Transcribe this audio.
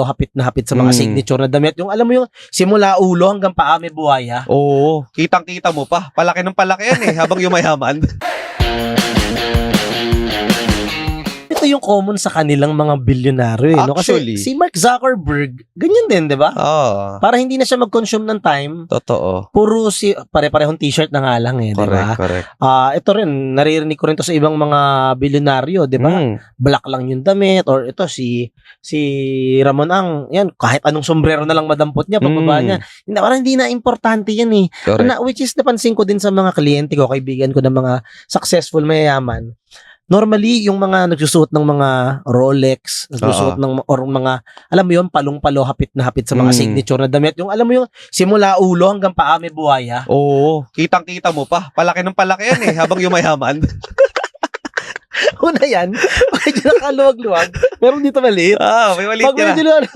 hapit na hapit sa mga signature na damit. Yung alam mo yung simula ulo hanggang paa may buhaya. Oo, kitang-kita mo pa. Palaki ng palaki yan habang yumayaman. Ito yung common sa kanilang mga bilyonaryo no? Kasi Actually. si Mark Zuckerberg, ganyan din, di ba? Oo, Para hindi na siya mag-consume ng time, totoo. puro pare-parehong t-shirt na nga lang di ba? Correct. Ito rin, naririnig ko rin to sa ibang mga bilyonaryo, di ba? Black lang yung damit, or ito si Ramon Ang, yan, kahit anong sombrero na lang madampot niya, pagbaba niya. Parang hindi na importante yan Correct. Which is napansin ko din sa mga kliyente ko, kaibigan ko ng mga successful mayayaman. Normally, yung mga nagsusuot ng mga Rolex, nagsusuot ng or mga, alam mo yun, palong-palo, hapit na hapit sa mga signature na damit. Yung alam mo yung simula ulo hanggang paa may buhaya. Oo, kitang-kita mo pa. Palaki ng palaki yan habang yumayaman. Una yan, medyo nakaluwag-luwag. Meron dito maliit. May maliit Pag ka na. medyo